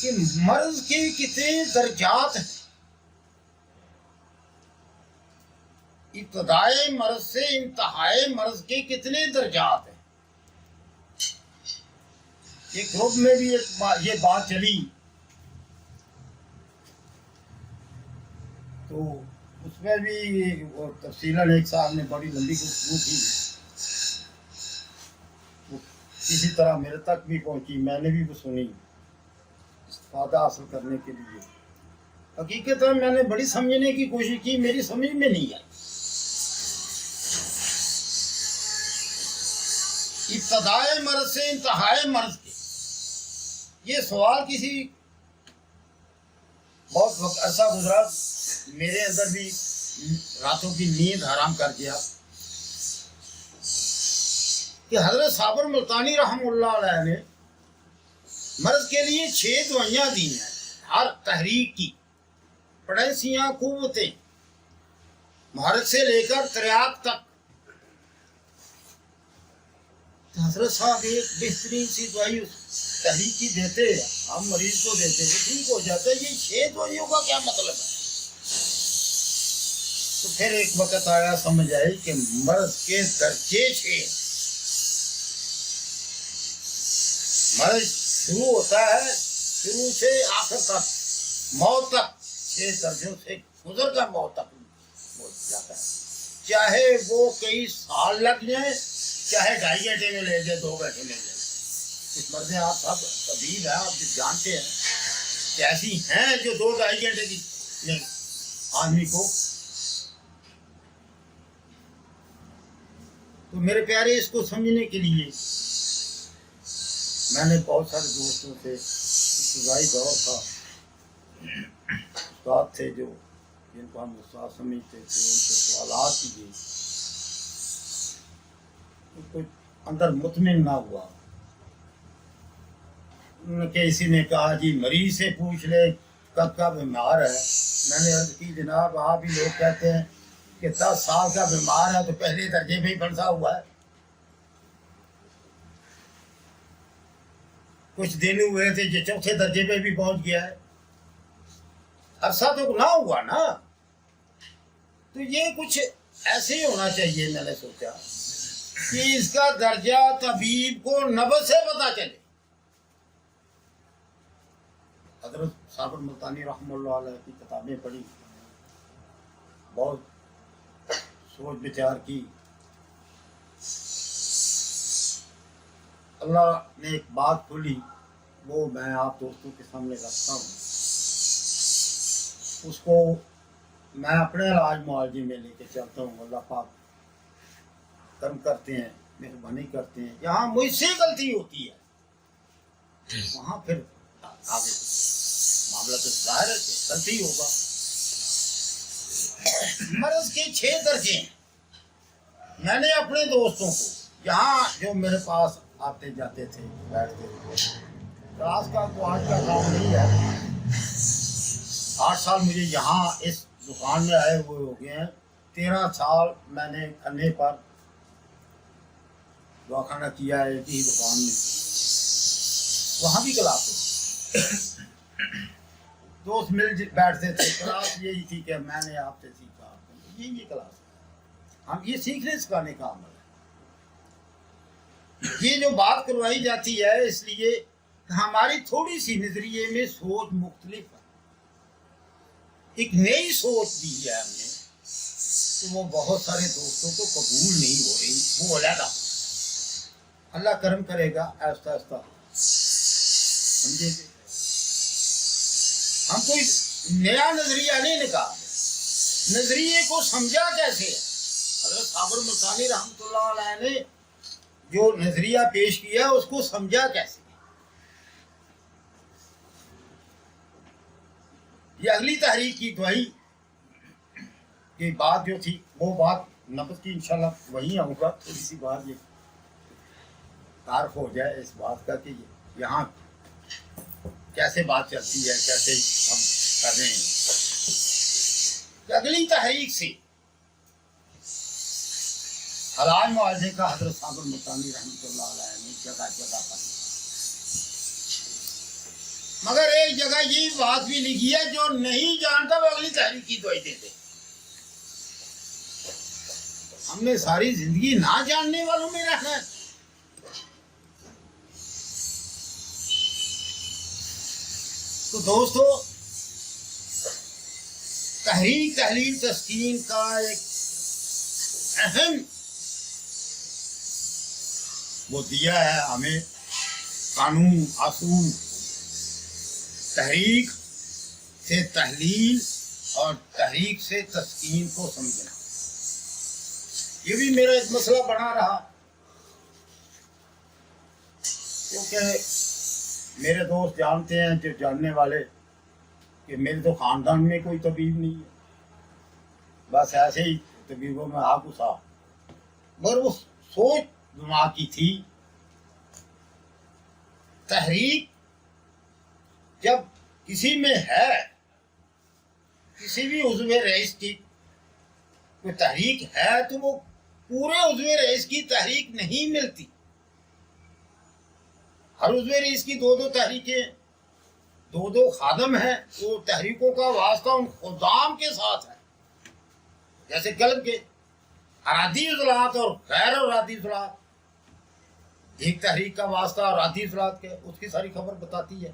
کہ مرض کے کتنے درجات ہیں. ابتدائے مرض سے انتہائے مرض کے کتنے درجات ہیں. ایک گروپ میں بھی یہ بات چلی تو اس میں بھی تفصیلاً ایک صاحب نے بڑی لمبی گفتگو کی. کسی طرح میرے تک بھی پہنچی, میں نے بھی وہ سنی استفادہ حاصل کرنے کے لیے. حقیقت میں نے بڑی سمجھنے کی کوشش کی, میری سمجھ میں نہیں آئی. ابتدائے مرض سے انتہائے مرض کے یہ سوال کسی بہت وقت عرصہ گزرا, میرے اندر بھی راتوں کی نیند حرام کر گیا کہ حضرت صابر ملتانی رحم اللہ علیہ نے مرض کے لیے 6 دوائیاں دی ہیں. ہر تحریک کی پڑیسیاں قوتیں محرک سے لے کر تریاق تک. حضرت صاحب ایک بہترین سی دوائی تحریک کی دیتے, ہم مریض کو دیتے, وہ ٹھیک ہو جاتا ہے. یہ 6 دوائیوں کا کیا مطلب ہے؟ تو پھر ایک وقت آیا, سمجھ آئی کہ مرض کے درجے 6. مرض شروع ہوتا ہے, شروع سے آخر تک, موت تک 6 درجوں سے گزر کر موت تک پہنچ جاتا ہے. چاہے وہ کئی سال لگ جائیں, چاہے 2.5 گھنٹے میں لے جائے, 2 گھنٹے میں لے جائے. اس مرض آپ سب طبیب ہیں, آپ جانتے ہیں کہ ایسی ہیں جو 2-2.5 گھنٹے کی آدمی کو. تو میرے پیارے, اس کو سمجھنے کے لیے میں نے بہت سارے دوستوں سے, ابتدائی دور تھا, استاد تھے جو جن کو ہم استاد سمجھتے تھے, ان سے سوالات کیے. کوئی اندر مطمئن نہ ہوا کہ کسی نے کہا جی مریض سے پوچھ لے کب کا بیمار ہے. میں نے عرض کی جناب آپ ہی لوگ کہتے ہیں کہ 10 سال کا بیمار ہے تو پہلے درجے میں ہی پھنسا ہوا ہے. کچھ دن ہوئے تھے جو 4تھے درجے پہ بھی پہنچ گیا ہے. عرصہ تو نہ ہوا نا. تو یہ کچھ ایسے ہی ہونا چاہیے. میں نے سوچا کہ اس کا درجہ طبیب کو نبض سے پتا چلے. حضرت صابر ملتانی رحم اللہ علیہ کی کتابیں پڑھی, بہت سوچ بچار کی. اللہ نے ایک بات کھولی, وہ میں آپ دوستوں کے سامنے رکھتا ہوں. اس کو میں اپنے علاج معالجے میں لے کے چلتا ہوں. اللہ پاک کرم کرتے ہیں, مہربانی کرتے ہیں. جہاں مجھ سے غلطی ہوتی ہے وہاں پھر آگے معاملہ تو ظاہر ہے کہ غلطی ہوگا. مرض کے 6 درجے ہیں. میں نے اپنے دوستوں کو یہاں جو میرے پاس آتے جاتے تھے, بیٹھتے تھے, کلاس کا تو آج کا کام نہیں ہے. 8 سال مجھے یہاں اس دکان میں آئے ہوئے ہو گئے ہیں. 13 سال میں نے کھنے پر دعا خانہ کیا ہے ایک ہی دکان میں, وہاں بھی کلاس ہوتی. دوست مل بیٹھتے تھے. کلاس یہی تھی کہ میں نے آپ سے سیکھا, یہ کلاس ہے. ہم یہ سیکھنے سکھانے کا عمل ہے. یہ جو بات کروائی جاتی ہے اس لیے ہماری تھوڑی سی نظریے میں سوچ مختلف ہے. ایک نئی سوچ دی ہے ہم نے, تو وہ بہت سارے دوستوں کو قبول نہیں ہو رہی. وہ علیحدہ, اللہ کرم کرے گا, آہستہ آہستہ سمجھے گے. ہم کوئی نیا نظریہ نہیں نکال, نظریے کو سمجھا کیسے ہے. حضرت صابر ملتانی رحمۃ اللہ علیہ نے جو نظریہ پیش کیا اس کو سمجھا کیسے. یہ اگلی تحریک کی دوائی کی بات جو تھی, وہ بات نبض کی انشاءاللہ وہیں آؤں گا. تھوڑی سی بات یہ تعارف ہو جائے اس بات کا کہ یہاں کیسے بات چلتی ہے, کیسے ہم کر رہے ہیں. اگلی تحریک سے علاج معالجے کا حضرت صابر ملتانی رحمۃ اللہ علیہ نے جگہ جگہ پر مگر ایک جگہ یہ بات بھی لکھی ہے جو نہیں جانتا وہ اگلی تحریک کی دعائی دیتے. ہم نے ساری زندگی نہ جاننے والوں میں رہنا ہے. تو دوستو تحریک تحلیل تسکین کا ایک اہم وہ دیا ہے ہمیں قانون اصول. تحریک سے تحلیل اور تحریک سے تسکین کو سمجھنا یہ بھی میرا ایک مسئلہ بنا رہا کیونکہ میرے دوست جانتے ہیں جو جاننے والے کہ میرے تو خاندان میں کوئی طبیب نہیں ہے. بس ایسے ہی طبیبوں میں آ گھسا مگر وہ سوچ دماغ کی تھی. تحریک جب کسی میں ہے کسی بھی عضو رئیس کی کوئی تحریک ہے تو وہ پورے عضو رئیس کی تحریک نہیں ملتی. ہر عضو رئیس کی دو تحریکیں دو خادم ہیں. وہ تحریکوں کا واسطہ ان خدام کے ساتھ ہے جیسے قلب کے ارادی عضلات اور غیر ارادی عضلات. ایک تحریک کا واسطہ ارادی عضلات کے اس کی ساری خبر بتاتی ہے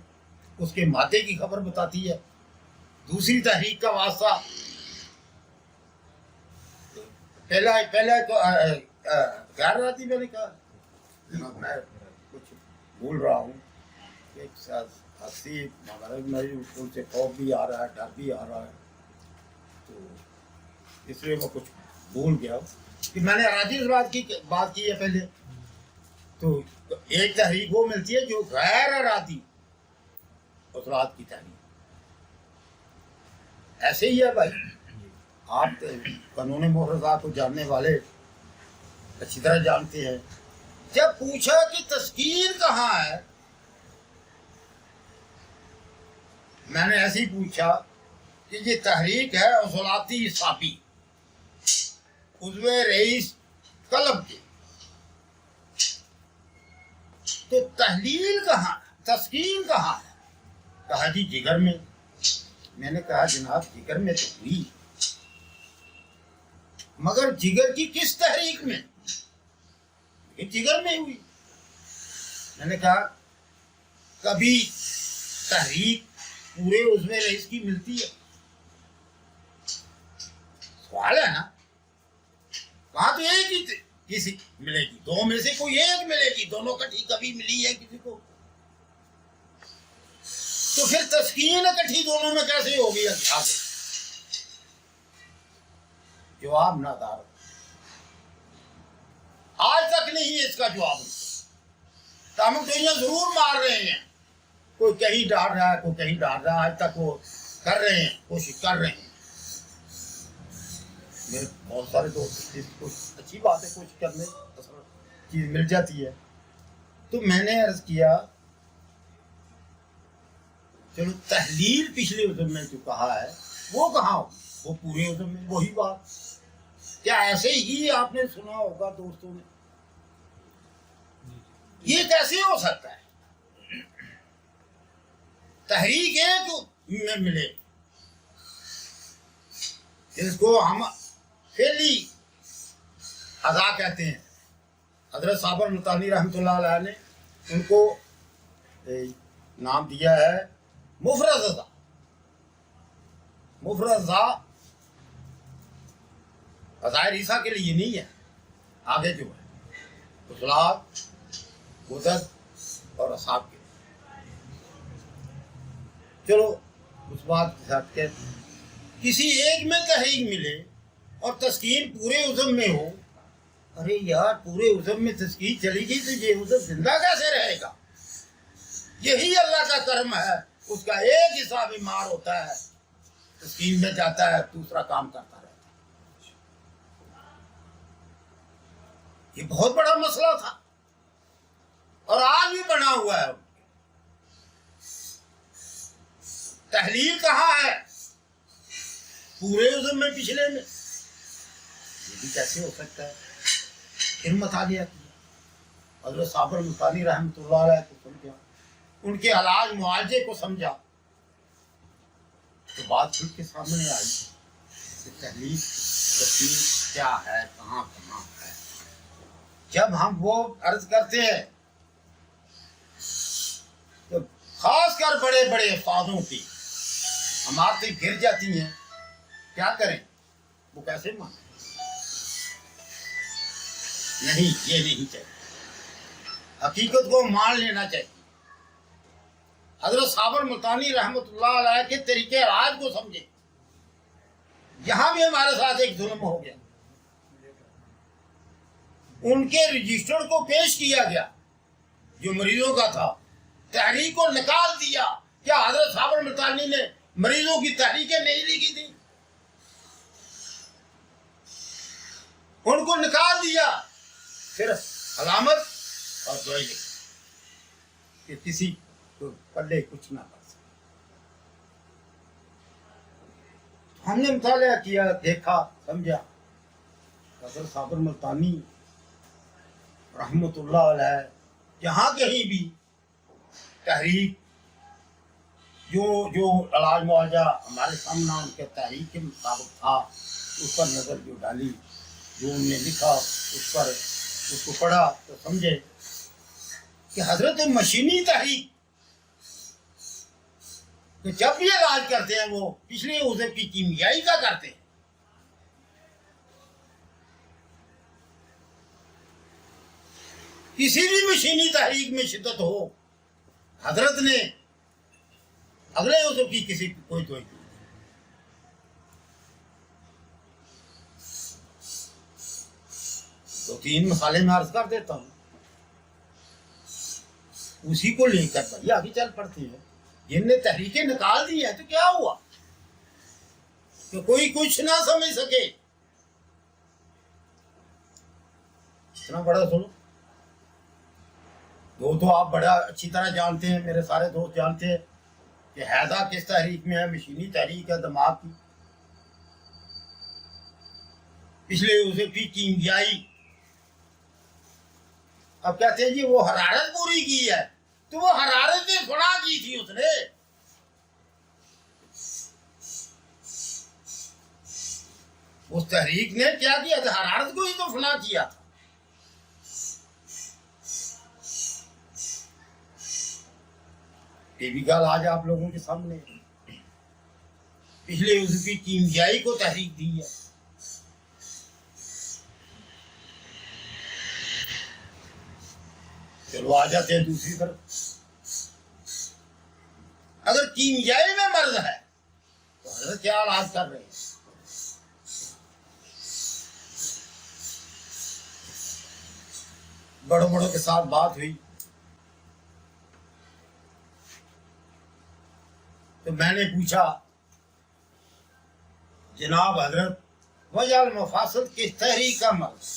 اس کے مادے کی خبر بتاتی ہے. دوسری تحریک کا واسطہ پہلا تو غیر ارادی میں نے کہا میں کچھ بھول رہا ہوں. ایک ہنسی میری ان سے خوف بھی آ رہا ہے ڈر بھی آ رہا ہے تو اس لیے میں کچھ بھول گیا کہ میں نے ارادی عضلات کی بات کی ہے پہلے. تو ایک تحریک وہ ملتی ہے جو غیر ارادی عضلات کی تحریک. ایسے ہی ہے بھائی. آپ قانون محرزات کو جاننے والے اچھی طرح جانتے ہیں. جب پوچھا کہ تسکین کہاں ہے میں نے ایسے ہی پوچھا کہ یہ تحریک ہے عضلاتی حسابی عضو رئیس قلب کے. تو تحلیل کہاں تسکین کہاں ہے؟ کہا جی جگر میں. میں نے کہا جناب جگر میں تو ہوئی مگر جگر کی کس تحریک میں؟ جگر میں ہوئی. میں نے کہا کبھی تحریک پورے عضو رئیس کی ملتی ہے؟ سوال ہے نا. وہاں تو ایک ہی کسی ملے گی دو میں سے کوئی ایک ملے گی. دونوں کٹھی کبھی ملی ہے کسی کو تو پھر تسکین اکٹھی دونوں میں کیسے ہوگی؟ جواب نادار آج تک نہیں ہے اس کا جواب. ہم دنیا ضرور مار رہے ہیں کوئی کہیں ڈال رہا ہے کوئی کہیں ڈال رہا ہے. آج تک وہ کر رہے ہیں کوشش کر رہے ہیں. میرے بہت سارے دوست اچھی بات ہے کوشش کرنے چیز مل جاتی ہے. تو میں نے عرض کیا چلو تحلیل پچھلے عضو میں جو کہا ہے وہ کہاں ہو؟ وہ پورے عضو میں وہی بات. کیا ایسے ہی آپ نے سنا ہوگا دوستوں نے؟ یہ کیسے ہو سکتا ہے؟ تحریک ایک میں ملے جس کو ہم فعلی ادا کہتے ہیں. حضرت صابر ملتانی رحمۃ اللہ علیہ نے ان کو نام دیا ہے مفرد اعضاء. مفرد اعضاء عزائر عیسیٰ کے لیے نہیں ہے. آگے جو ہے عضلات غدد اور اعصاب کے. چلو اس بات کے ساتھ کہ کسی ایک میں تحریک ملے اور تسکین پورے عضو میں ہو. ارے یار پورے عضو میں تسکین چلی گئی تو یہ عضو زندہ کیسے رہے گا؟ یہی اللہ کا کرم ہے. اس کا ایک حصہ بیمار ہوتا ہے تسکین میں جاتا ہے دوسرا کام کرتا رہتا ہے. یہ بہت بڑا مسئلہ تھا اور آج بھی بنا ہوا ہے. تحلیل کہاں ہے؟ پورے عضو میں پچھلے میں. یہ بھی کیسے ہو سکتا ہے؟ پھر مطالعہ کیا حضرت صابر ملتانی رحمۃ اللہ علیہ کو سن گیا ان کے علاج معالجے کو سمجھا تو بات کھل کے سامنے آئی کہ تحلیل تفصیل کیا ہے، کہاں کہاں ہے۔ جب ہم وہ عرض کرتے ہیں تو خاص کر بڑے بڑے استادوں کی عمارتیں گر جاتی ہیں، کیا کریں؟ وہ کیسے مانیں؟ نہیں، یہ نہیں چاہیے، حقیقت کو مان لینا چاہیے۔ حضرت صابر ملتانی رحمۃ اللہ علیہ کے طریقے علاج کو سمجھے۔ یہاں بھی ہمارے ساتھ ایک ظلم ہو گیا، ان کے رجسٹر کو پیش کیا گیا جو مریضوں کا تھا، تحریک کو نکال دیا۔ کیا حضرت صابر ملتانی نے مریضوں کی تحریکیں نہیں لکھی تھی؟ ان کو نکال دیا، صرف علامت اور دعائی لکھی کہ کسی تو پلے کچھ نہ پڑ سکے۔ ہم نے مطالعہ کیا، دیکھا، سمجھا۔ حضرت صابر ملتانی رحمۃ اللہ علیہ جہاں کہیں بھی تحریک جو علاج معالجہ ہمارے سامنے ان کے تحریک کے مطابق تھا، اس پر نظر جو ڈالی، جو انہوں نے لکھا اس پر اس کو پڑھا تو سمجھے کہ حضرت مشینی تحریک تو جب بھی علاج کرتے ہیں وہ پچھلے عضو کی کیمیائی کا کرتے ہیں۔ کسی بھی مشینی تحریک میں شدت ہو، حضرت نے اگلے عضو کی کسی کوئی دوائی نہیں۔ دو تین مسالے میں عرض کر دیتا ہوں، اسی کو لے کر بھائی آگے چل پڑتے ہیں۔ جن نے تحریکیں نکال دی ہیں تو کیا ہوا کہ کوئی کچھ نہ سمجھ سکے؟ اتنا بڑا سنو، دو تو آپ بڑا اچھی طرح جانتے ہیں، میرے سارے دوست جانتے ہیں کہ حیدہ کس تحریک میں ہے، مشینی تحریک ہے دماغ کی، پچھلے اسے کی کیمیائی۔ اب کہتے ہیں جی وہ حرارت پوری کی ہے، تو وہ حرارت نے فنا کی تھی اس نے۔ اس تحریک نے کیا کیا تھا؟ حرارت کو ہی تو فنا کیا تھا۔ یہ بھی گل آج آپ لوگوں کے سامنے پچھلے عضو کی کیمیائی کو تحریک دی ہے۔ چلو آ جاتے ہیں دوسری طرف۔ اگر کیمیائی میں مرض ہے تو حضرت کیا علاج کر رہے ہیں؟ بڑوں بڑوں کے ساتھ بات ہوئی تو میں نے پوچھا جناب حضرت وجہ المفاصل کس تحریک کا مرض؟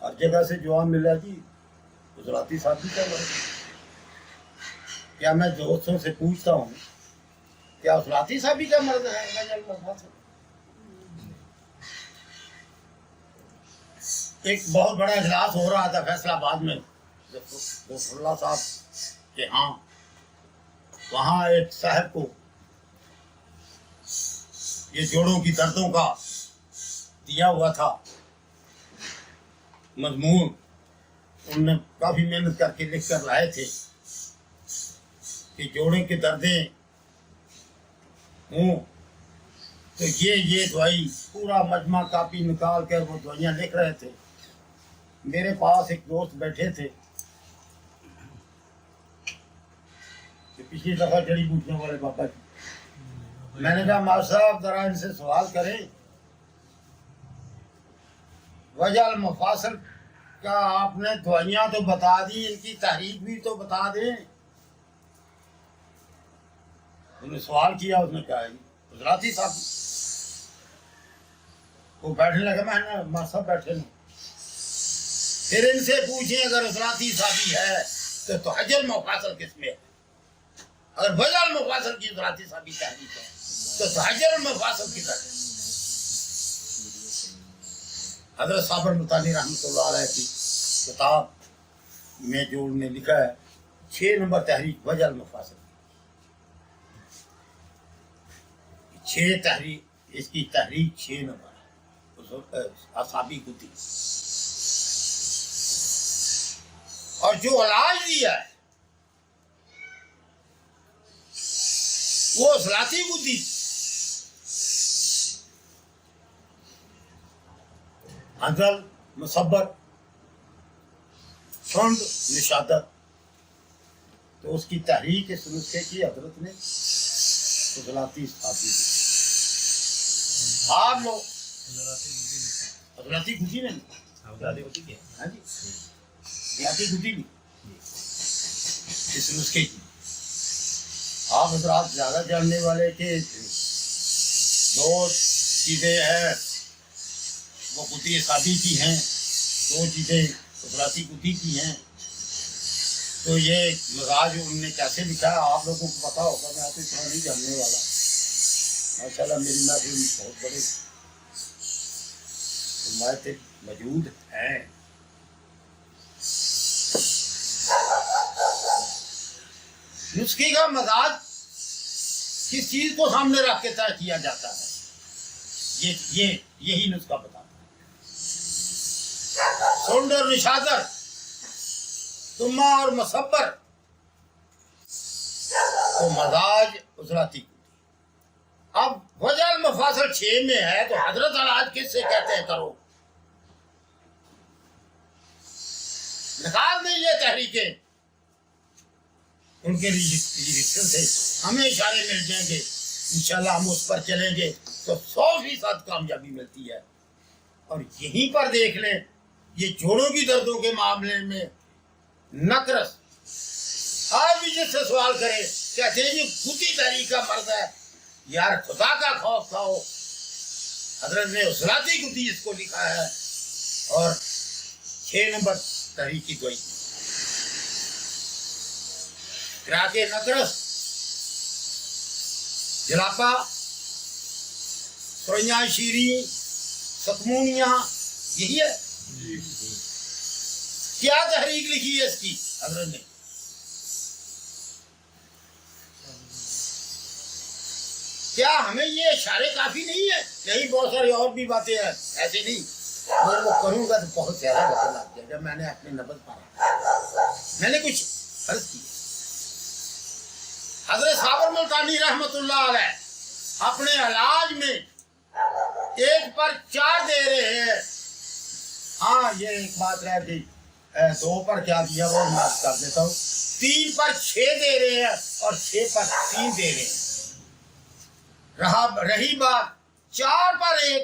ہر جگہ سے جواب ملا جی گجراتی ساتھی کا مرض۔ کیا میں دوستوں سے پوچھتا ہوں کیا اسلاتی صاحبی کا مرض ہے وجہ المفاصل؟ ایک بہت بڑا اجلاس ہو رہا تھا فیصلہ آباد میں غفر اللہ صاحب کے ہاں، وہاں ایک صاحب کو یہ جوڑوں کی دردوں کا دیا ہوا تھا مضمون، انہوں نے کافی محنت کر کے لکھ کر لائے تھے کہ جوڑوں کی دردیں ہوں تو یہ دوائی، پورا مجمع کاپی نکال کر وہ دوائیاں لکھ رہے تھے۔ میرے پاس ایک دوست بیٹھے تھے کہ پچھلی دفعہ جڑی بوٹیوں والے بابا جی، میں نے کہا مار صاحب ذرا ان سے سوال کریں، وجہ المفاصل کا آپ نے دوائیاں تو بتا دی، ان کی تحریک بھی تو بتا دیں۔ انہوں نے سوال کیا، اس نے کہا گجراتی صاحب، وہ بیٹھنے لگا، میں نے مار صاحب بیٹھے نہیں، پھر ان سے پوچھیں اگر گجراتی صاحبی ہے تو حج المفاصل کس میں ہے؟ اگر وجہ المفاصل کی گجراتی صاحبی تحریک ہے تو حج المفاصل کی تحریک۔ حضرت صابر ملتانی رحمۃ اللہ علیہ کی کتاب میں جو انہوں نے لکھا ہے 6 نمبر تحریک وجہ المفاصل، 6 تحریک، اس کی تحریک 6 نمبر ہے، اعصابی گدی، اور جو علاج دیا ہے وہ عضلاتی گدی، عضل، مصبر، سنڈ، نشادت، تو اس کی تحریک اس نسخے کی حضرت نے عضلاتی ثابت کی۔ آپ لوگ عضلاتی گدی نہیں، ہاں جی، عضلاتی گدی نہیں اس نسخے کی۔ آپ حضرات زیادہ جاننے والے کہ 2 چیزیں ہیں وہ گدی اعصابی کی ہیں، 2 چیزیں عضلاتی گدی کی ہیں، تو یہ مزاج انہوں نے کیسے لکھا ہے آپ لوگوں کو پتا ہوگا، میں تو اتنا نہیں جاننے والا۔ ماشاءاللہ میری محفل میں بہت بڑے حمایتیں موجود ہیں۔ نسخے کا مزاج کس چیز کو سامنے رکھ کے طے کیا جاتا ہے، یہی نسخہ بتاتا ہے۔ سنڈ اور نشادر، تما اور مصبر، تو مزاج عضلاتی۔ اب وجہ المفاصل 6 میں ہے تو حضرت علاج کس سے کہتے ہیں کرو؟ نکال دیں یہ تحریکیں، ان کے رجسٹر سے ہمیں اشارے مل جائیں گے، انشاءاللہ ہم اس پر چلیں گے تو 100% کامیابی ملتی ہے۔ اور یہیں پر دیکھ لیں یہ جوڑوں کی دردوں کے معاملے میں نقرس، آج بھی جس سے سوال کرے کہتے ہیں یہ خودی تحریک کا مرض ہے، یار خدا کا خوف کھاؤ، حضرت نے عضلاتی گدی اس کو لکھا ہے، اور 6 نمبر تحریک کی گوئی کراکے نقرس، جلاپا، سوئیاں شیریں، سکمونیاں، یہی ہے۔ کیا تحریک لکھی ہے اس کی حضرت نے؟ کیا ہمیں یہ اشارے کافی نہیں ہے؟ یہی بہت ساری اور بھی باتیں ہیں، ایسے نہیں میں وہ کروں گا تو بہت زیادہ وقت لگ جائے گا۔ میں نے اپنے نبض پڑھا، میں نے کچھ عرض کی۔ حضرت صابر ملتانی رحمت اللہ علیہ اپنے علاج میں 1 پر 4 دے رہے ہیں۔ ہاں یہ ایک بات رہ گئی، 2 پر کیا دیا وہ میں کر دیتا ہوں، 3 پر 6 دے رہے ہیں اور 6 پر 3 دے رہے ہیں۔ رہی بات 4 پر 1،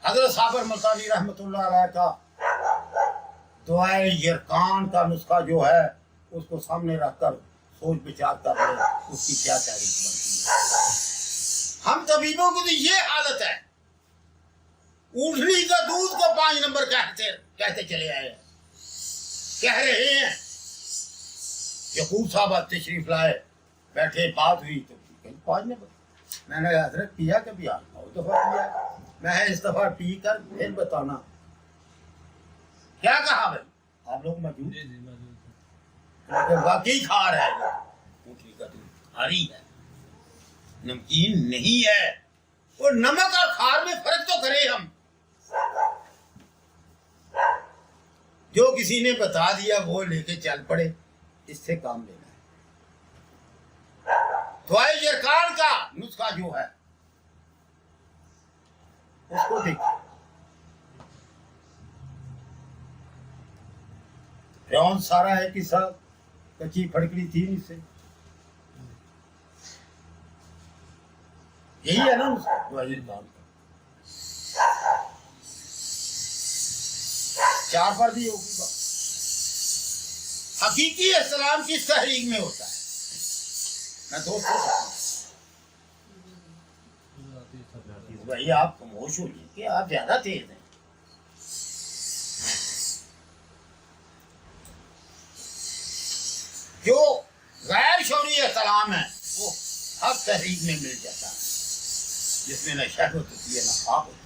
حضرت صابر ملتانی رحمت اللہ علیہ کا دعائے یرکان کا نسخہ جو ہے اس کو سامنے رکھ کر سوچ بچار کر لیں اس کی کیا تحریک بنتی ہے۔ ہم طبیبوں کو تو یہ حالت ہے، اونٹنی کا دودھ کو 5 نمبر کہتے چلے آئے ہیں، کہہ رہے ہیں۔ یعقوب صاحب تشریف لائے، بیٹھے، بات ہوئی تو 5 نمبر، میں نے حضرت پیا کبھی؟ آپ بہت دفعہ پیا، میں اس دفعہ پی کر پھر بتانا کیا کہا بھائی؟ آپ لوگ موجود واقعی کھا رہے ہیں، اونٹنی کا دودھ کھاری ہے، نمکین نہیں ہے، اور نمک اور کھار میں فرق تو کرے ہم۔ جو کسی نے بتا دیا وہ لے کے چل پڑے، اس سے کام لینا ہے۔ دعائے یرکان کا نسخہ جو ہے اس کو دیکھیں، فرعون سارا ہے کہ سب کچی پھڑکڑی تھی اس سے، یہی ہے نا نسخہ دعائے یرکان کا۔ 4 پر بھی ہوگی بات۔ حقیقی اسلام کس تحریک میں ہوتا ہے؟ میں دوست ہو سکتا ہوں بھائی، آپ خاموش ہوئیے کہ آپ زیادہ تیز ہیں۔ جو غیر شعوری اسلام ہے وہ ہر تحریک میں مل جاتا ہے، جس میں نہ شہوت ہوتی ہے نہ خواب ہوتی ہے۔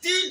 3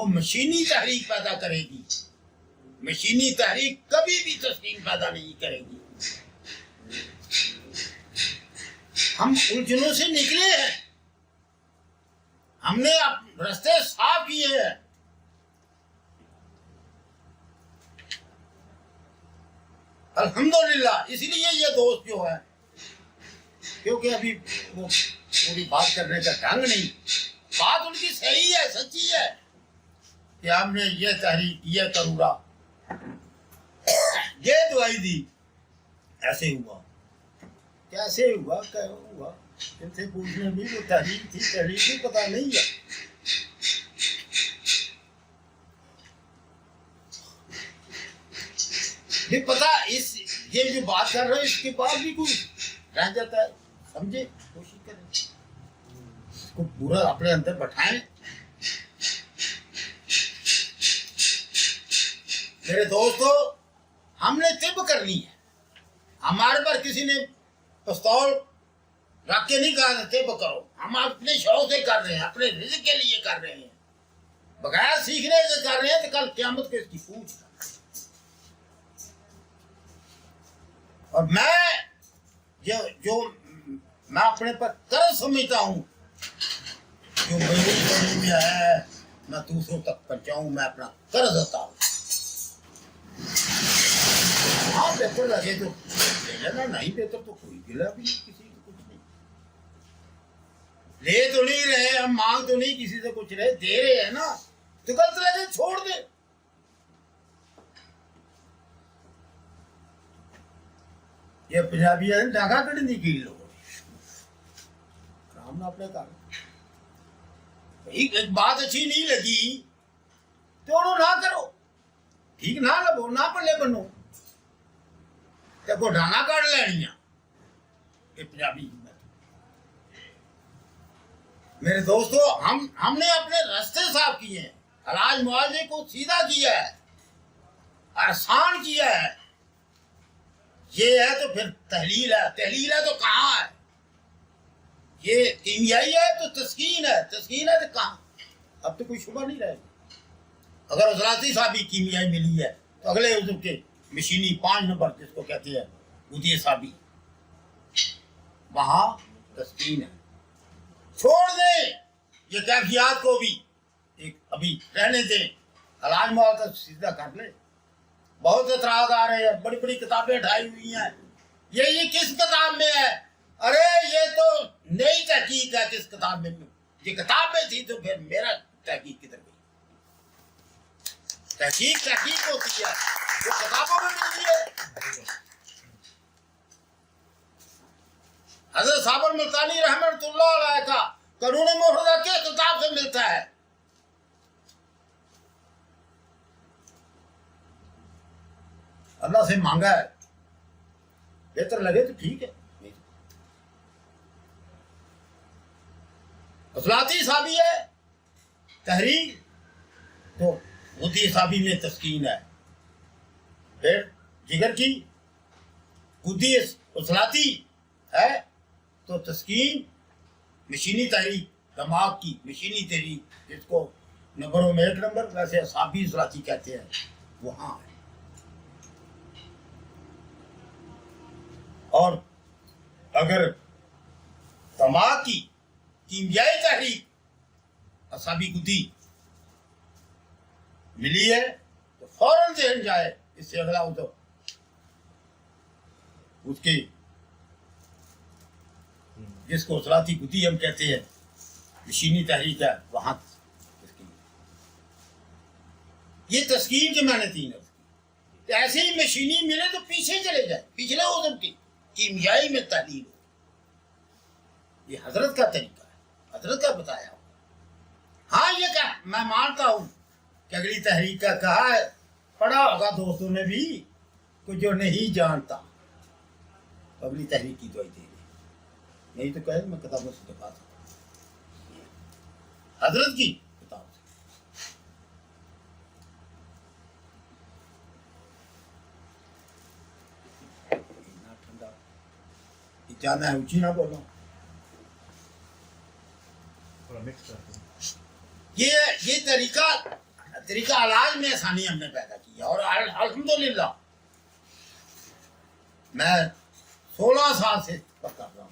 وہ مشینی تحریک پیدا کرے گی. مشینی تحریک کبھی بھی تسکین پیدا نہیں کرے گی. ہم الجھنوں سے نکلے ہیں, ہم نے راستے صاف کیے ہیں. الحمدللہ. اس لیے یہ دوست جو ہے, کیونکہ ابھی وہ پوری بات کرنے کا ڈھنگ نہیں, بات ان کی صحیح ہے, سچی ہے کہ ہم نے یہ تحریک, یہ کرورا, یہ دعائی دی, ایسے ہوا. کیسے ہوا, کیا ہوا, ان سے پوچھنے بھی وہ تحریک تھی, تحریک بھی پتہ نہیں ہے. بھی پتہ اس یہ جو بات کر رہے ہیں اس کے بعد بھی کوئی رہ جاتا ہے. سمجھے, کوشش کریں اس کو پورا اپنے اندر بٹھائیں. میرے دوستو, ہم نے طب کرنی ہے. ہمارے پر کسی نے پستول رکھ کے نہیں کہا طب کرو. ہم اپنے شوق سے کر رہے ہیں, اپنے رزق کے لیے کر رہے ہیں, بغیر سیکھنے سے کر رہے ہیں. تو کل قیامت کو اس کی پوچھ. اور میں جو میں اپنے پر قرض سمجھتا ہوں, جو میری زمین میں ہے میں دوسروں تک پہنچاؤں, میں اپنا قرض اتاروں. ہاں بہتر لگے تو لے لینا, نہیں بہتر تو کوئی گلا بھی نہیں, کسی کو کچھ نہیں. لے تو نہیں رہے ہم, مانگ تو نہیں کسی سے کچھ رہے, دے رہے ہیں نا, تو غلط لگے چھوڑ دے. یہ پنجابی ہے ڈاکہ کڑی نہیں کی لوگوں نے رام نے اپنے کہا ایک بات اچھی نہیں لگی تو انہوں نہ کرو, ٹھیک نہ لگو, نہ پلے بنو, تے کو ڈانا کڑ لینی. یہ پنجابی میرے دوستو, ہم نے اپنے راستے صاف کیے ہیں, علاج معالجے کو سیدھا کیا ہے, آسان کیا ہے. یہ ہے تو پھر تحلیل ہے. تحلیل ہے تو کہاں ہے؟ یہ کیمیائی ہے تو تسکین ہے. تسکین ہے تو کہاں؟ اب تو کوئی شبہ نہیں رہے گا. اگر عضلاتی صابی کیمیائی ملی ہے تو اگلے عضو کے مشینی 5 نمبر جس کو کہتے ہیں ودی صابی, وہاں تسکین ہے. چھوڑ دیں یہ کیفیات کو بھی, ایک ابھی رہنے دیں, علاج معالجہ سیدھا کر لیں. بہت اعتراض آ رہے ہیں, بڑی بڑی کتابیں اٹھائی ہوئی ہیں, یہ کس کتاب میں ہے؟ ارے یہ تو نئی تحقیق ہے. کس کتاب میں؟ یہ کتاب میں تھی تو پھر میرا تحقیق کدھر گئی؟ تحقیق ہوتی ہے, وہ کتابوں میں ملتی ہے. حضرت صاحب الملتانی رحمۃ اللہ علیہ کا قانون مفردہ کس کتاب سے ملتا ہے؟ اللہ سے مانگا ہے, بہتر لگے تو ٹھیک ہے. عضلاتی صابی ہے تحریک, تو ودی صابی میں تسکین ہے. پھر جگر کی ودی عضلاتی ہے تو تسکین, مشینی تحریک دماغ کی مشینی تحریک, جس کو نمبروں میں 1 نمبر, ویسے صابی عضلاتی کہتے ہیں, وہاں ہے. اور اگر دماغ کی کیمیائی تحریک اعصابی گدی ملی ہے تو فوراً ذہن جائے اس سے اگلا ہو تو اس کی جس کو عضلاتی گدی ہم کہتے ہیں, مشینی تحریک ہے, وہاں یہ تسکین کے معنی 3 ہے. ایسے ہی مشینی ملے تو پیچھے چلے جائے, پچھلے عضو کی کیمیائی میں تحلیل ہو. یہ حضرت کا طریقہ ہے, حضرت کا بتایا ہو. ہاں یہ کہ میں مانتا ہوں کہ اگلی تحریک کا کہا ہے, پڑھا ہوگا دوستوں نے بھی, کہ جو نہیں جانتا اگلی تحریک کی دعائی دے دے, نہیں تو کہے میں کتابوں سے دکھا سکتا ہوں, حضرت کی کتاب سے. جانا ہے اونچی نہ بولو. یہ طریقہ طریقہ علاج میں آسانی ہم نے پیدا کی ہے، اور الحمدللہ میں 16 سال سے کر رہا ہوں.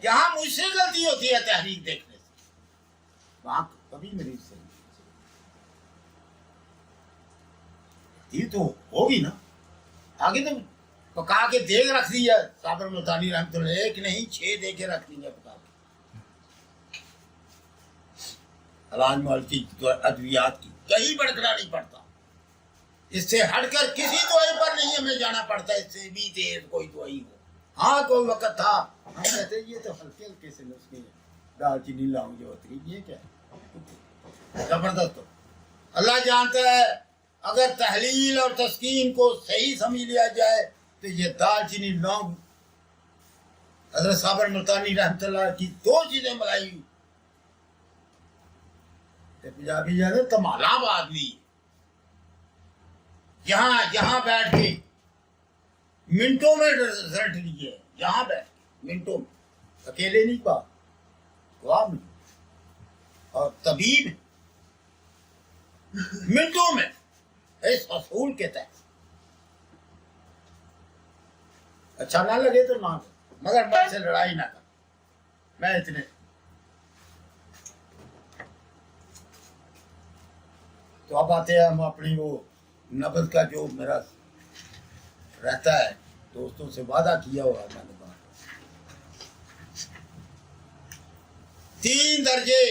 جہاں مجھ سے غلطی ہوتی ہے تحریک دیکھنے سے، وہاں کبھی مریض سے نہیں. یہ تو ہوگی نا. آگے تو پکا کے دیگ رکھ دی ہے صابر ملتانی رحمۃ اللہ، ایک نہیں 6 دیگیں رکھ دی ہیں پکا کے. علاج معالجے کی ادویات کی کہیں بڑکنا نہیں پڑتا. اس سے ہٹ کر کسی دوائی پر نہیں ہمیں جانا پڑتا. اس سے بھی تیز کوئی دوائی ہو. ہاں کوئی وقت تھا ہم کہتے یہ تو ہلکے ہلکے سے نسخے ہیں، دال چینی لاؤں جو ہوتی یہ کیا ہے؟ زبردست. ہو اللہ جانتا ہے اگر تحلیل اور تسکین کو صحیح سمجھ لیا جائے تو یہ دال چینی لونگ حضرت صابر ملتانی رحمۃ اللہ کی 2 چیزیں ملائی ہوئی. پنجابی جانے تمالاب آدمی یہاں بیٹھ کے منٹوں میں رزلٹ لیے. یہاں بیٹھ کے منٹوں میں، اکیلے نہیں پا خواب نہیں، اور طبیب منٹوں میں اس اصول کے تحت. اچھا نہ لگے تو نہ کرے، مگر میں سے لڑائی نہ کر. میں اتنے تو اب آتے ہیں ہم اپنی وہ نبض کا جو میرا رہتا ہے دوستوں سے وعدہ کیا ہوا میں نے کہا 3 درجے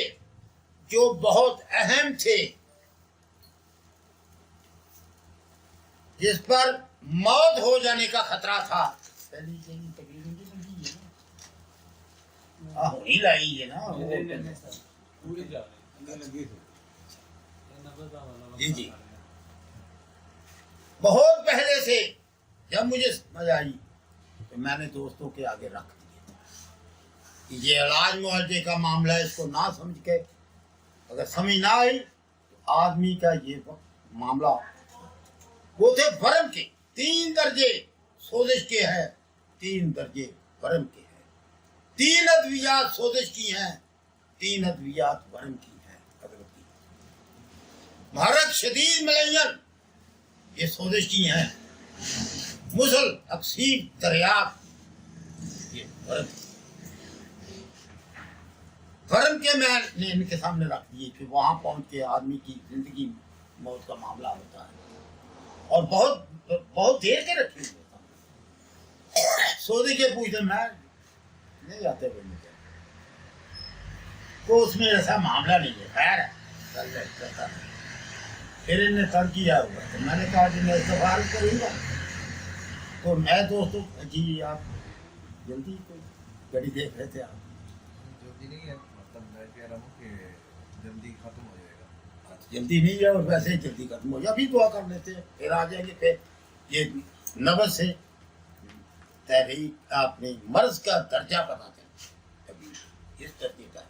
جو بہت اہم تھے، جس پر موت ہو جانے کا خطرہ تھا. پہلی تقریباً ہونی لائی ہے نا جی بہت پہلے سے. جب مجھے سمجھ آئی تو میں نے دوستوں کے آگے رکھ دیا کہ یہ علاج معالجے کا معاملہ ہے، اس کو نہ سمجھ کے اگر سمجھ نہ آئی تو آدمی کا یہ معاملہ. وہ تھے ورم کے 3 درجے سوزش کے ہیں، 3 درجے ورم کے ہیں. 3 ادویات سوزش کی ہیں، 3 ادویات ورم کی ہیں. حضرت محرک شدید ملین یہ سوزش کی ہیں. مسل اکسیب دریافت یہ ورم کے میں نے ان کے سامنے رکھ دیے کہ وہاں پہنچ کے آدمی کی زندگی موت کا معاملہ ہوتا ہے. اور بہت دیر کے رکھے ہوئے سودے کے پوچھتے میں نہیں جاتے بولنے کے تو اس میں ایسا معاملہ نہیں ہے. خیر ہے پھر انہیں ترک کیا ہوا تو میں نے کہا کہ میں استغفار کروں گا. تو میں دوستوں جی آپ جلدی کوئی گاڑی دیکھ رہے تھے. آپ جلدی نہیں ہے، مطلب میں کہہ رہا ہوں کہ جلدی ختم ہو جائے گا. جلدی نہیں ہے اور ویسے ہی جلدی ختم ہو جائے. ابھی دعا کر لیتے ہیں پھر آ جائیں گے. پھر یہ نبض سے تحریک اپنے مرض کا درجہ پتا کریں. ابھی اس درجے کا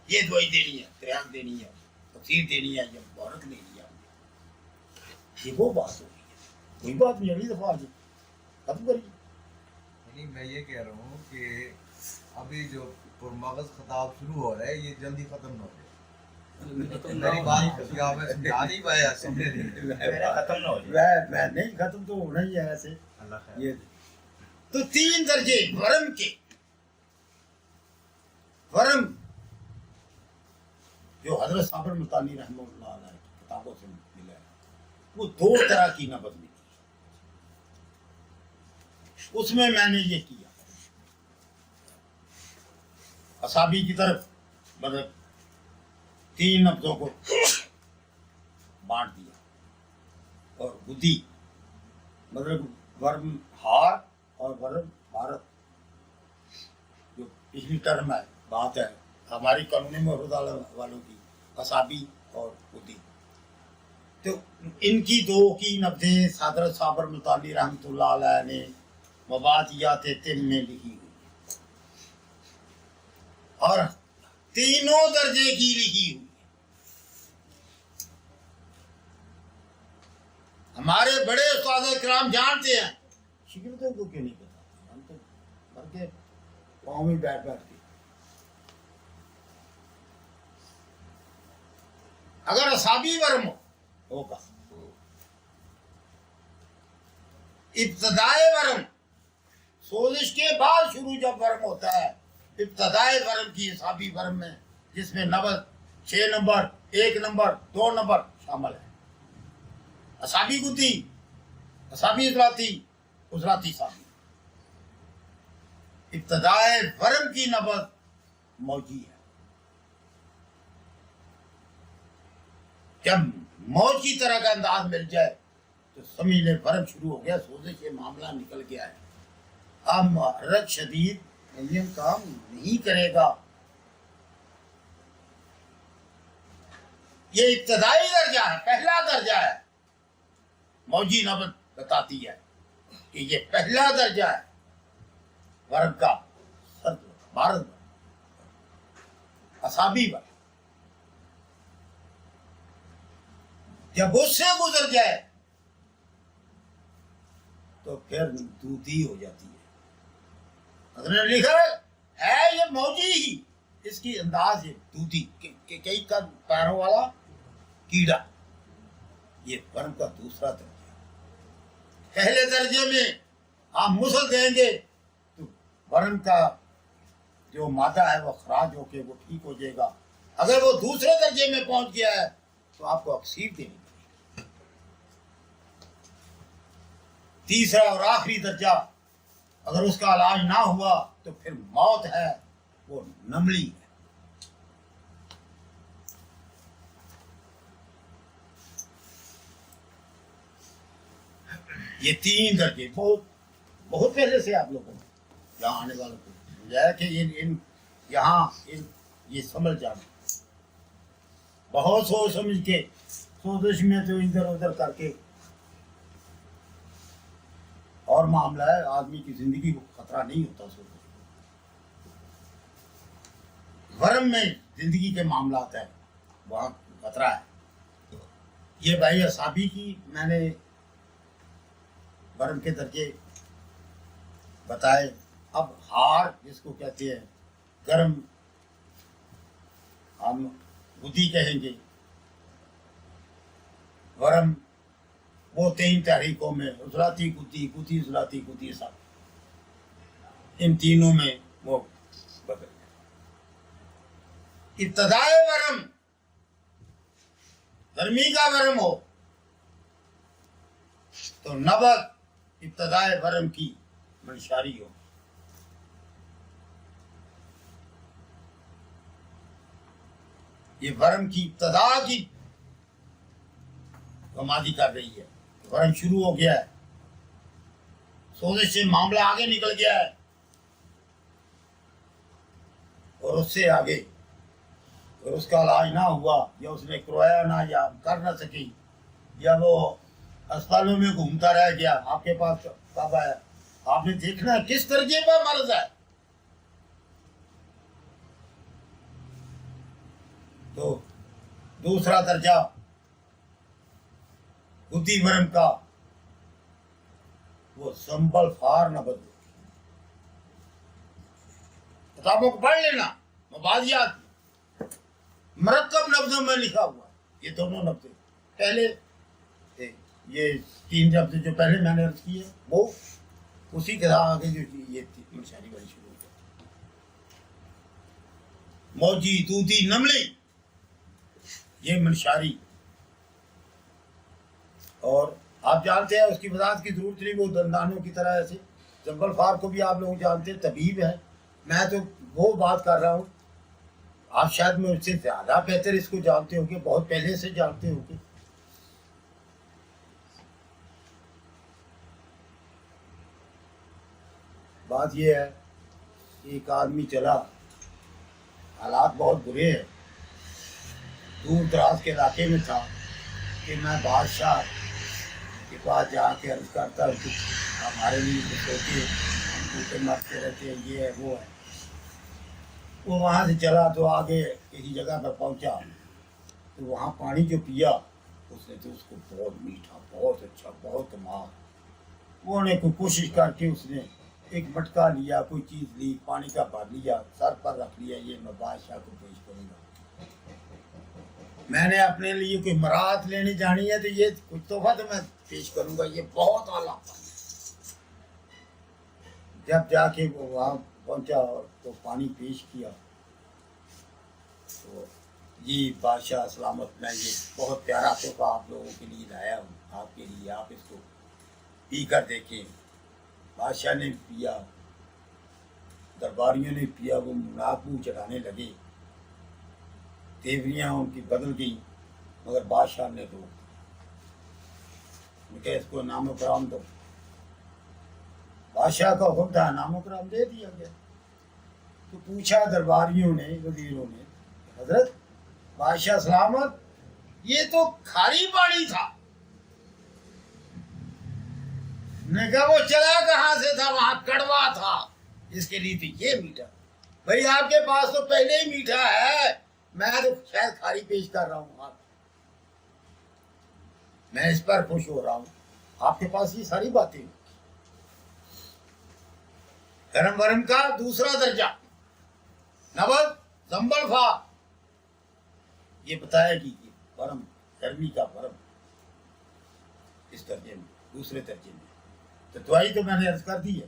یہ دوائی دینی ہے، تریاق دینی ہے، تفسیر دینی ہے، یا مبارک دینی ہے. یہ وہ بات ہو رہی ہے. کوئی بات نہیں، اگلی دفعہ آ جائے ختم کریے. نہیں میں یہ کہہ رہا ہوں کہ ابھی جو پرمغز خطاب شروع ہو رہا ہے یہ جلدی ختم نہ ہو جائے. میری بات کیا میں سمجھا نہیں پایا، سمجھے نہیں. ختم نہ ہو جائے. میں نہیں ختم تو ہونا ہی ہے ایسے. اللہ خیر. یہ تو 3 درجے ورم کے، ورم جو حضرت صابر ملتانی رحمہ اللہ علیہ کی کتابوں سے ملا ہے، وہ 2 طرح کی نبض میں کی. اس میں نے یہ کیا اصابی کی طرف مطلب 3 نبضوں کو بانٹ دیا، اور بدھی مطلب ورم ہار اور ورم بھارت جو پچھلی ٹرم ہے بات ہے ہماری قانونی محفوظ والوں کی اصابی اور بدھی. تو ان کی 2 کی نبضیں حضرت صابر ملتانی رحمۃ اللہ علیہ نے مبادیات طب میں لکھی ہوئی اور 3 درجے کی لکھی ہوئی. ہمارے بڑے استاد کرام جانتے ہیں، شکرتوں کو کیوں نہیں بتاتے. ہم تو بھر کے پاؤں میں بیٹھ کے اگر اصابی ورم ہو ہوگا. ابتدائے ورم سوزش کے بعد شروع جب ورم ہوتا ہے ابتدائے ورم کی حسابی ورم میں جس میں نبض 6 نمبر 1 نمبر 2 نمبر شامل ہے. اصابی گدی اصابی عضلاتی سابی. ابتدائے ورم کی نبض موجی ہے. جب موج کی طرح کا انداز مل جائے تو سمجھ لے ورم شروع ہو گیا, سوزش یہ معاملہ نکل گیا ہے. اب محرک شدید انجن کام نہیں کرے گا. یہ ابتدائی درجہ ہے, پہلا درجہ ہے. موجی نبض بتاتی ہے کہ یہ پہلا درجہ ہے ورم کا, بارد اصابی ورم. جب اس سے گزر جائے تو پھر دودھی ہو جاتی ہے. حضرت نے لکھا ہے یہ موجی ہی, اس کی انداز ہے دودھی کہ کئی کا پیروں والا کیڑا. یہ ورم کا دوسرا درجہ. پہلے درجے میں آپ مسل دیں گے تو ورم کا جو مادہ ہے وہ خراج ہو کے وہ ٹھیک ہو جائے گا. اگر وہ دوسرے درجے میں پہنچ گیا ہے تو آپ کو اکسیر دینی پڑے گی. تیسرا اور آخری درجہ اگر اس کا علاج نہ ہوا تو پھر موت ہے, وہ نملی ہے. یہ 3 درجے بہت پہلے سے آپ لوگوں کو یہاں آنے والوں کو سمجھایا کہ یہ سمجھ جانا. بہت سوچ سمجھ کے سوزش میں تو ادھر ادھر کر کے اور معاملہ ہے. آدمی کی زندگی کو خطرہ نہیں ہوتا سوزش. ورم میں زندگی کے معاملات ہیں, وہاں خطرہ ہے. یہ بھائی اصابی کی میں نے ورم کے درجے بتائے. اب ہار جس کو کہتے ہیں گرم, ہم گدی کہیں گے. ورم وہ 3 تحریکوں میں عضلاتی گدی عضلاتی گدی سب ان تینوں میں وہ بدل گئے. ابتدائے ورم گرمی کا ورم ہو تو نبض ابتدائے ورم کی منشاری ہو. یہ ورم کی ابتدا کی گمادی کر رہی ہے. ورم شروع ہو گیا ہے, سوزش سے معاملہ آگے نکل گیا ہے, اور اس سے آگے اور اس کا علاج نہ ہوا یا اس نے کروایا نہ یا کر نہ سکی یا وہ اسپتالوں میں گھومتا رہ گیا. آپ کے پاس کب آیا, آپ نے دیکھنا ہے کس درجے پر مرض ہے. تو دوسرا درجہ گدی ورم کا وہ سنبل فار نہ بدلو. کتابوں کو پڑھ لینا, مبادیات مرکب لفظوں میں لکھا ہوا. یہ دونوں لفظ پہلے یہ 3 لفظ جو پہلے میں نے عرض کی ہے وہ اسی کے ساتھ آگے جو یہ منشاری والی شروع ہو جاتی. موجی دودھی نملی یہ منشاری. اور آپ جانتے ہیں اس کی وضاحت کی ضرورت نہیں, وہ دندانوں کی طرح ایسے. جنگل فار کو بھی آپ لوگ جانتے ہیں, طبیب ہے. میں تو وہ بات کر رہا ہوں, آپ شاید میں اس سے زیادہ بہتر اس کو جانتے ہوں گے, بہت پہلے سے جانتے ہوں گے. بات یہ ہے کہ ایک آدمی چلا, حالات بہت برے ہیں, دور دراز کے علاقے میں تھا کہ میں بادشاہ کے پاس جا کے عرض کرتا ہوں کہ ہمارے لیے تو سوچے, ہم بھوکے مرتے رہتے ہیں, یہ ہے وہ ہے. وہ وہاں سے چلا تو آگے کسی جگہ پر پہنچا تو وہاں پانی جو پیا اس نے تو اس کو بہت میٹھا, بہت اچھا, بہت کمال. وہ نے کوئی کوشش کر کے اس نے ایک مٹکا لیا, کوئی چیز لی, پانی کا بھر لیا, سر پر رکھ لیا, یہ میں بادشاہ کو پیش کروں گا. میں نے اپنے لیے کوئی مراد لینے جانی ہے تو یہ کچھ تحفہ تو میں پیش کروں گا، یہ بہت اعلیٰ پانی۔ جب جا کے وہ وہاں پہنچا اور تو پانی پیش کیا تو جی بادشاہ سلامت، میں یہ بہت پیارا تحفہ آپ لوگوں کے لیے لایا ہوں، آپ کے لیے، آپ اس کو پی کر دیکھیں۔ بادشاہ نے پیا، درباریوں نے پیا، وہ ناک منہ چڑھانے لگے، تیوریاں ان کی بدل گئیں، مگر بادشاہ نے روک دیا کہ اس کو نام و کرام دو۔ بادشاہ کا حکم تھا، نام و کرام دے دیا گیا۔ تو پوچھا درباریوں نے، وزیروں نے، حضرت بادشاہ سلامت یہ تو کھاری پانی تھا۔ نے کہا وہ چلا کہاں سے تھا، وہاں کڑوا تھا، اس کے لیے تو یہ میٹھا۔ بھائی آپ کے پاس تو پہلے ہی میٹھا ہے، میں تو شاید کھاری پیش کر رہا ہوں، آپ میں اس پر خوش ہو رہا ہوں، آپ کے پاس یہ ساری باتیں۔ گرم ورم کا دوسرا درجہ، نبض زنبل فا، یہ بتایا کہ یہ ورم، گرمی کا ورم اس درجے میں، دوسرے درجے میں۔ تو دوائی تو میں نے عرض کر دی ہے،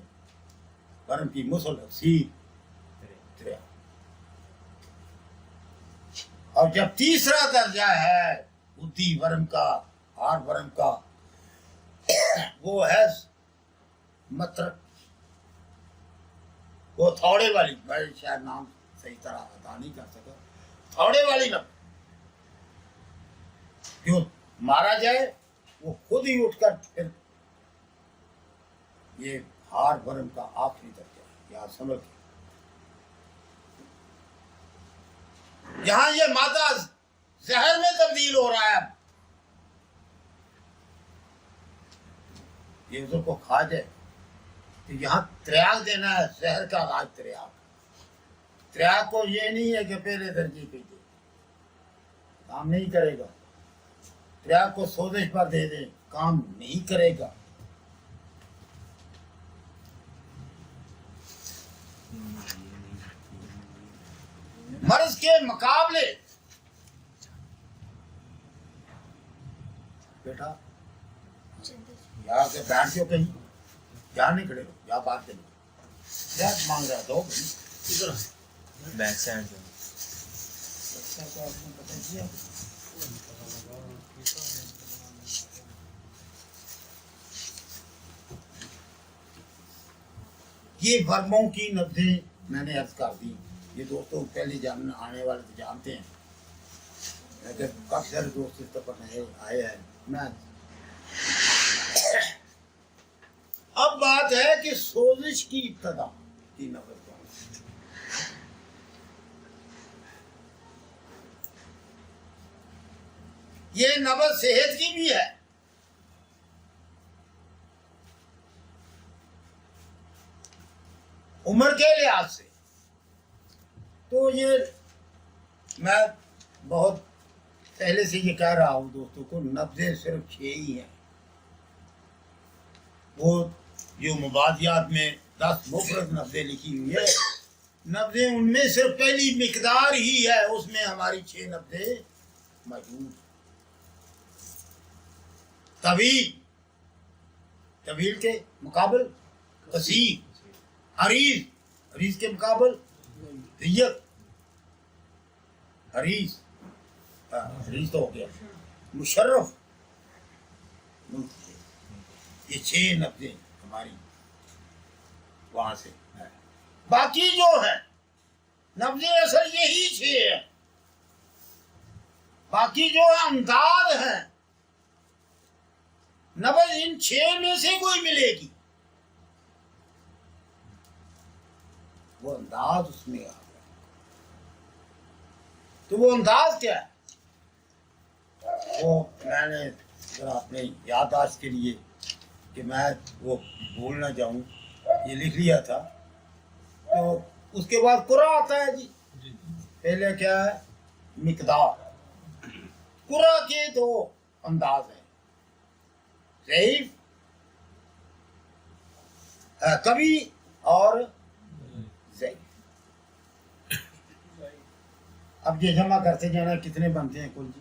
ورم کی مسل، اکسیر، تریا۔ اور جب تیسرا درجہ ہے بدھی ورم کا، ہار ورم کا، وہ ہے مترک، وہ تھوڑے والی، میں شاید نام صحیح طرح ادا نہیں کر سکا، تھوڑے والی نب جو مارا جائے وہ خود ہی اٹھ کر پھر، یہ ہار ورم کا آخری درجہ ہے، یا سمجھ کے یہاں یہ مادہ زہر میں تبدیل ہو رہا ہے۔ یہ اس کو کھا جائے تو یہاں تریاگ دینا ہے، زہر کا علاج تریاگ۔ تریاگ کو یہ نہیں ہے کہ پہلے درجے پہ دے، کام نہیں کرے گا۔ تریاگ کو سوزش پر دے دیں، کام نہیں کرے گا۔ مرض کے مقابلے بیٹا یا کے بیٹھ جو کہیں، یا نہیں کھڑے ہو، یا بات کرو، کیا مانگ رہا دو ادھر بیک سائڈ سے بچہ کو آپ نے پتہ کیا۔ یہ ورموں کی نبضیں میں نے عرض کر دی، یہ دوستوں پہلے جاننے آنے والے تو جانتے ہیں، لیکن کافی سارے دوست اس طرف نئے آئے ہیں۔ میں اب بات ہے کہ سوزش کی ابتدا کی نبض کون سی؟ یہ نبض صحت کی بھی ہے، عمر کے لحاظ سے تو یہ میں بہت پہلے سے یہ کہہ رہا ہوں دوستوں کو، نبضیں صرف 6 ہی ہیں۔ وہ جو مبادیات میں 10 مفرد نبضیں لکھی ہوئی ہے، نبضیں ان میں صرف پہلی مقدار ہی ہے، اس میں ہماری 6 نبضیں موجود۔ طویل، طویل کے مقابل قصیر، عریض، عریض کے مقابل ضیق، عریض، عریض تو ہو گیا، مشرف، یہ 6 نبضیں ہماری وہاں سے ہے۔ باقی جو ہے نبضیں اصل یہی 6 ہیں، باقی جو انداز ہیں نبض ان 6 میں سے کوئی ملے گی، وہ انداز اس میں آ گیا۔ تو وہ انداز کیا ہے؟ وہ میں نے ذرا اپنے یادداشت کے لیے کہ میں وہ بھول نہ جاؤں یہ لکھ لیا تھا۔ تو اس کے بعد قرآ آتا ہے جی، پہلے کیا ہے؟ مقدار۔ قرآ کے 2 انداز ہیں، ضعیف، کبھی اور ضعیف۔ اب یہ جمع کرتے جانا کتنے بنتے ہیں کل جی؟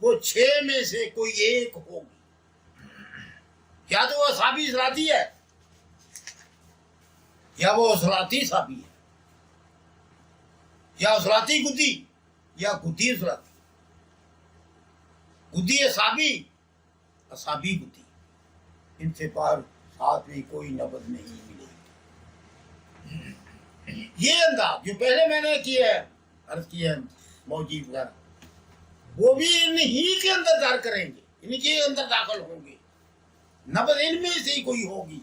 وہ 6 میں سے کوئی ایک ہوگی. یا تو وہ اصحابی اصلاتی ہے یا وہ اصلاتی اصحابی ہے یا اصلاتی گدی یا گدی اصلاتی. گدی اصحابی اصحابی گدی ان سے پار ساتھ میں کوئی نبض نہیں ملے گی. یہ انداز جو پہلے میں نے کیا ہے عرض کیا ہے موجی وغیرہ وہ بھی انہی کے اندر دار کریں گے ان کے اندر داخل ہوں گے. نبض ان میں سے ہی کوئی ہوگی.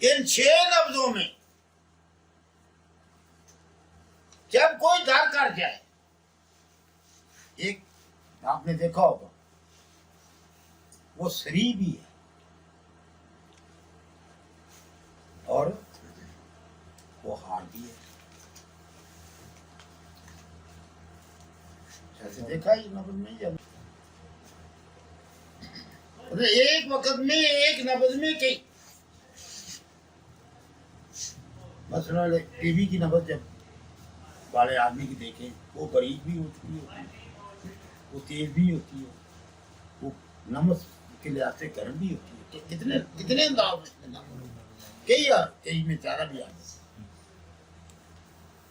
ان 6 نبضوں میں جب کوئی دار کر جائے ایک آپ نے دیکھا ہوگا وہ سری بھی ہے اور وہ ہار بھی ہے. ایسے دیکھا ہی نبض میں ہی ایک وقت میں ایک نبض میں کئی مثلا ٹی وی کی نبض جب والے آدمی کی دیکھیں وہ باریک بھی ہوتی ہے وہ تیز بھی ہوتی ہے وہ نمک کے لحاظ سے گرم بھی ہوتی ہے. کتنے انداز میں کئی میں زیادہ بھی آتے.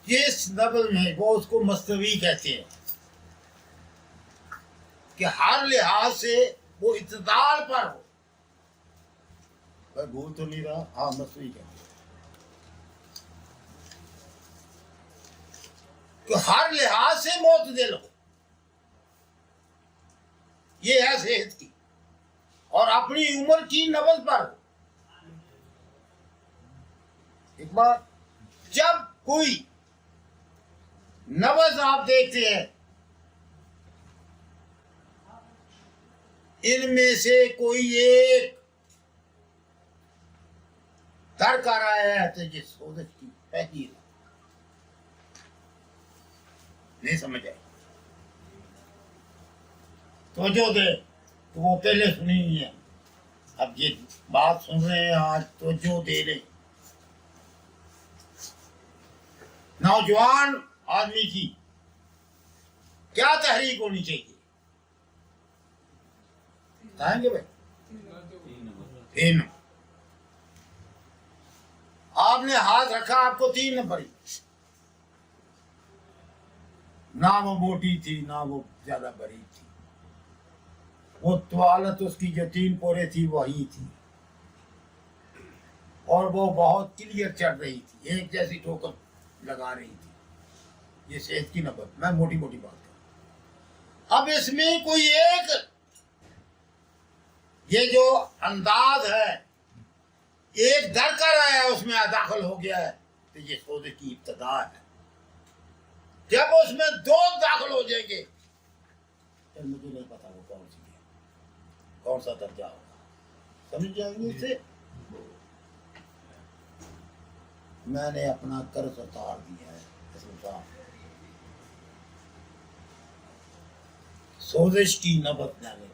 جس نبض میں وہ اس کو مستوی کہتے ہیں کہ ہر لحاظ سے وہ اعتدال پر ہو. میں بھول تو نہیں رہا. ہاں مستوی کہتے ہیں کہ ہر لحاظ سے معتدل ہو. یہ ہے صحت کی اور اپنی عمر کی نبض پر ہو. ایک بات جب کوئی نبض آپ دیکھتے ہیں ان میں سے کوئی ایک در کر آیا ہے تو یہ سوزش کی پہلی نہیں سمجھ آئی توجہ دے تو وہ پہلے سنی ہوئی ہے. اب یہ بات سن رہے ہیں آج توجہ دے لیں. نوجوان آدمی کی کیا تحریک ہونی چاہیے بتائیں گے بھائی. 3 آپ نے ہاتھ رکھا آپ کو 3 نمبر ہی. نہ وہ موٹی تھی نہ وہ زیادہ بڑی تھی. وہ طوالت اس کی جو 3 پورے تھی وہی تھی اور وہ بہت کلیئر چڑھ رہی تھی ایک جیسی ٹھوکر لگا رہی تھی. یہ صحت کی نبض میں موٹی موٹی بات کروں. اب اس میں کوئی ایک یہ جو انداز ہے ایک در کر آیا اس میں داخل ہو گیا ہے تو یہ سودے کی ابتدا ہے. جب اس میں 2 داخل ہو جائیں گے پھر مجھے نہیں پتا وہ کون سی ہے کون سا درجہ ہوگا. سمجھ جائیں گے اس سے. میں نے اپنا قرض اتار دیا ہے. سوزش کی نبض میں نے